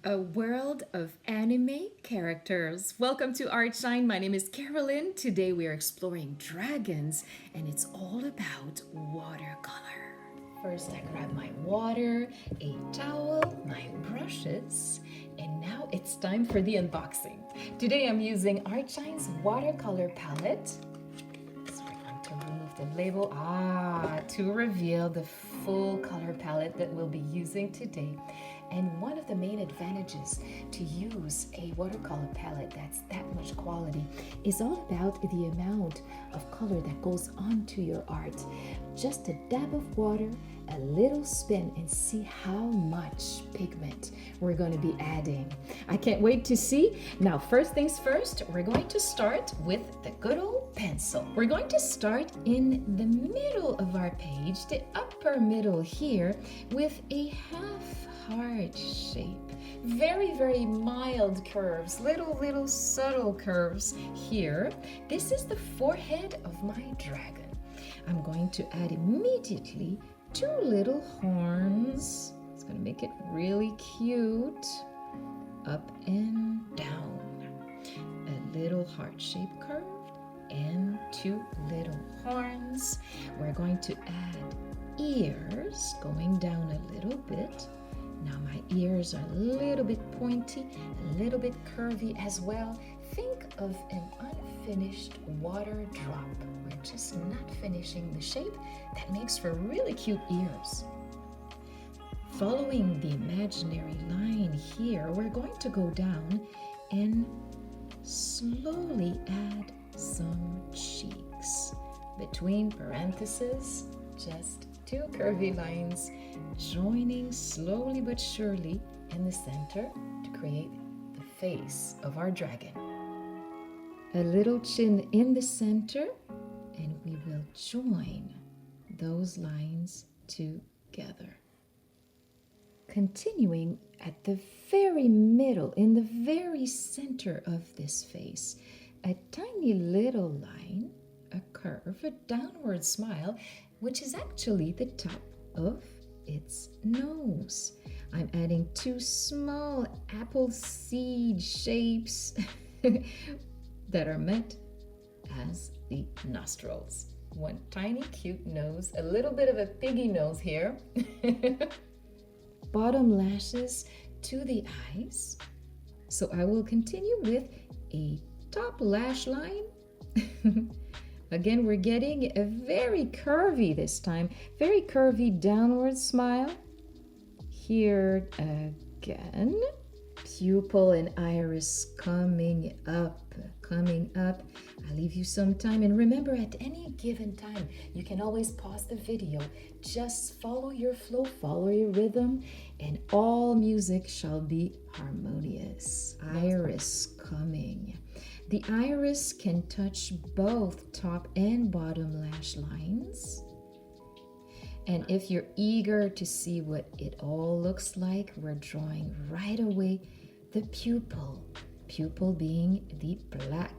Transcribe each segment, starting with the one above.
A world of anime characters. Welcome to Artshine. My name is Carolyn. Today we are exploring dragons, and it's all about watercolor. First, I grab my water, a towel, my brushes, and now it's time for the unboxing. Today I'm using Artshine's watercolor palette. So we're going to remove the label, to reveal the full color palette that we'll be using today. And one of the main advantages to use a watercolor palette that's that much quality is all about the amount of color that goes onto your art. Just a dab of water, a little spin, and see how much pigment we're going to be adding. I can't wait to see. Now, first things first, we're going to start with the good old pencil. We're going to start in the middle of our page, the upper middle here, with a half heart shape. Very mild curves, little subtle curves here. This is the forehead of my dragon. I'm going to add immediately two little horns. It's going to make it really cute. Up and down. A little heart-shaped curve and two little horns. We're going to add ears going down a little bit. Now my ears are a little bit pointy, a little bit curvy as well. Think of an unfinished water drop. We're just not finishing the shape. That makes for really cute ears. Following the imaginary line here, we're going to go down and slowly add some cheeks. Between parentheses, just two curvy lines joining slowly but surely in the center to create the face of our dragon. A little chin in the center, and we will join those lines together. Continuing at the very middle, in the very center of this face, a tiny little line, a curve, a downward smile, which is actually the top of its nose. I'm adding two small apple seed shapes that are meant as the nostrils. One tiny cute nose, a little bit of a piggy nose here. Bottom lashes to the eyes. So I will continue with a top lash line. Again, we're getting a very curvy this time, very curvy downward smile. Here again, pupil and iris coming up. I leave you some time, and remember, at any given time, you can always pause the video. Just follow your flow, follow your rhythm, and all music shall be harmonious. Iris coming. The iris can touch both top and bottom lash lines. And if you're eager to see what it all looks like, we're drawing right away the pupil. Pupil being the black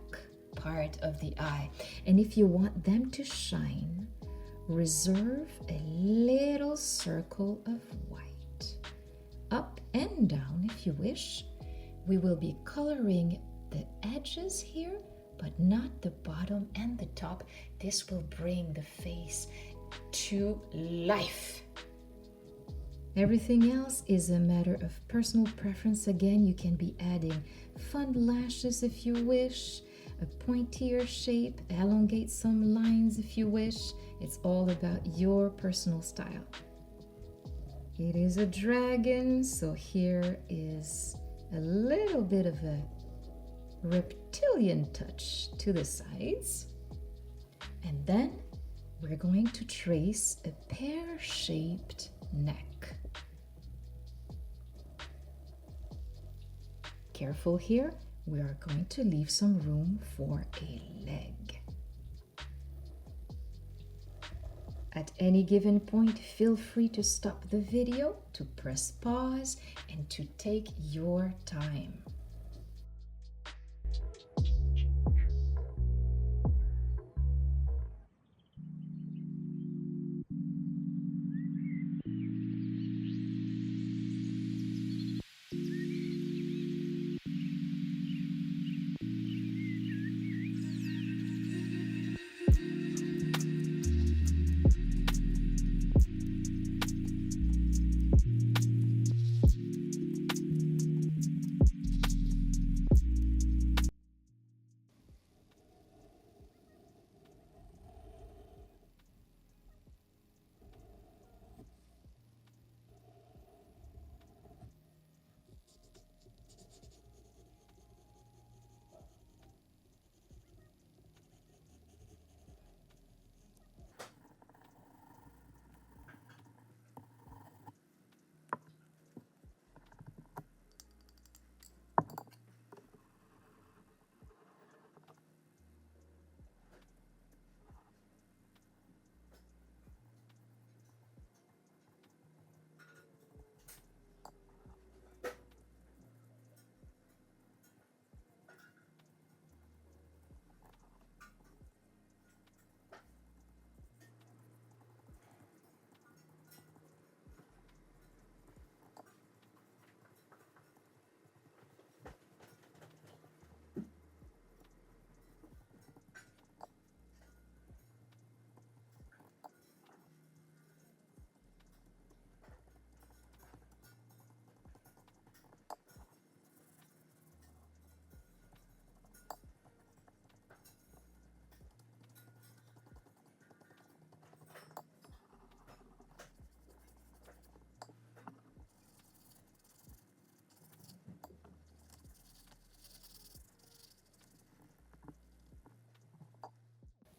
part of the eye. And if you want them to shine, reserve a little circle of white. Up and down if you wish. We will be coloring the edges here, but not the bottom and the top. This will bring the face to life. Everything else is a matter of personal preference. Again, you can be adding fun lashes if you wish, a pointier shape, elongate some lines if you wish. It's all about your personal style. It is a dragon, so here is a little bit of a reptilian touch to the sides. And then we're going to trace a pear-shaped neck. Careful here, we are going to leave some room for a leg. At any given point, feel free to stop the video, to press pause, and to take your time.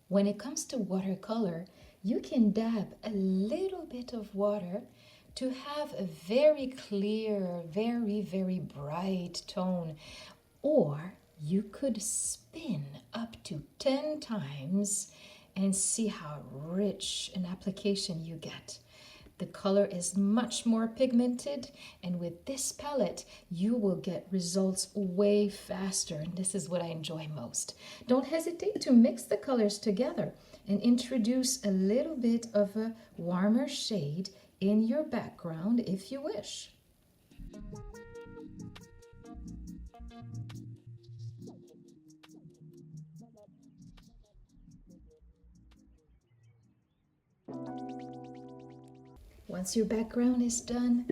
When it comes to watercolor, you can dab a little bit of water to have a very clear, very bright tone. Or you could spin up to 10 times and see how rich an application you get. The color is much more pigmented, and with this palette, you will get results way faster, and this is what I enjoy most. Don't hesitate to mix the colors together and introduce a little bit of a warmer shade in your background if you wish. Once your background is done,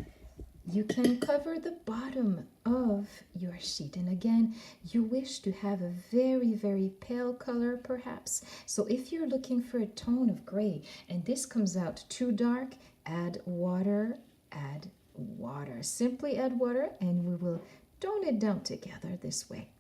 you can cover the bottom of your sheet. And again, you wish to have a very pale color perhaps. So if you're looking for a tone of gray and this comes out too dark, add water, add water. Simply add water and we will tone it down together this way.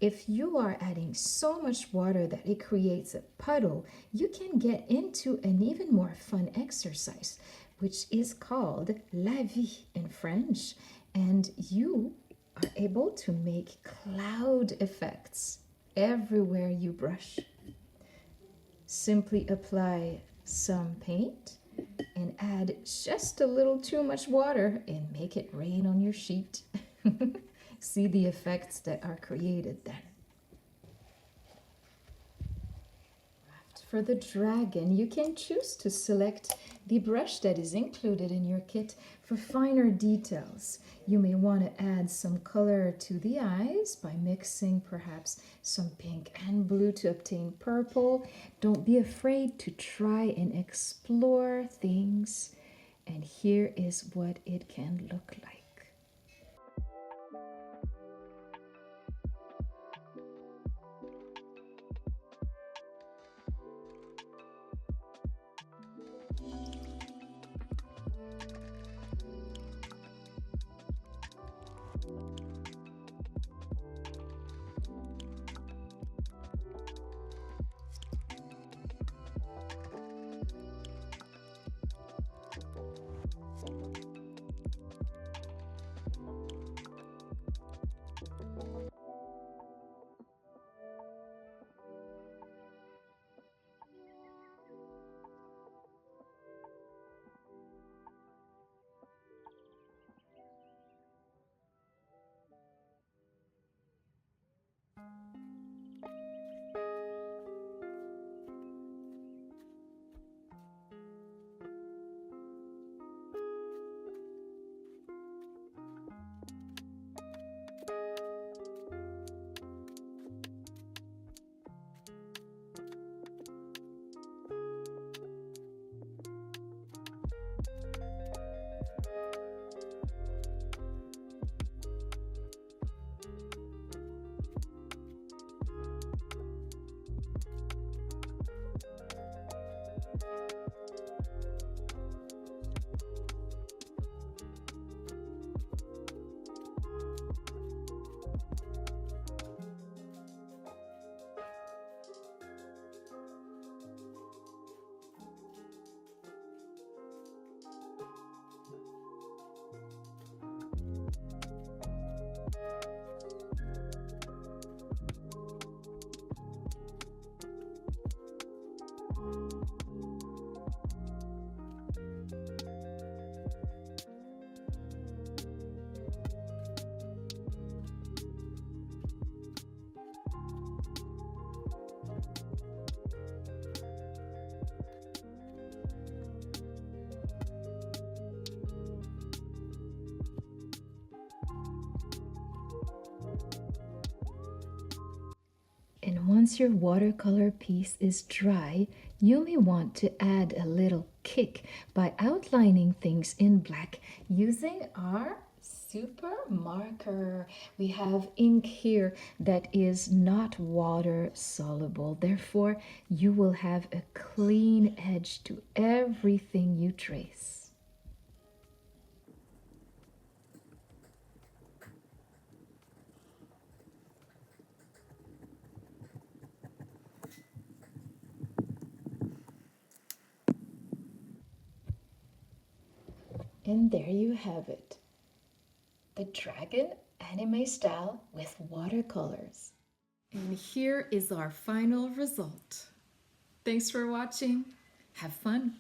If you are adding so much water that it creates a puddle, you can get into an even more fun exercise, which is called la vie in French. And you are able to make cloud effects everywhere you brush. Simply apply some paint and add just a little too much water and make it rain on your sheet. See the effects that are created then. For the dragon, you can choose to select the brush that is included in your kit for finer details. You may want to add some color to the eyes by mixing perhaps some pink and blue to obtain purple. Don't be afraid to try and explore things. And here is what it can look like. And once your watercolor piece is dry, you may want to add a little kick by outlining things in black using our super marker. We have ink here that is not water soluble. Therefore, you will have a clean edge to everything you trace. And there you have it. The dragon anime style with watercolors. And here is our final result. Thanks for watching. Have fun.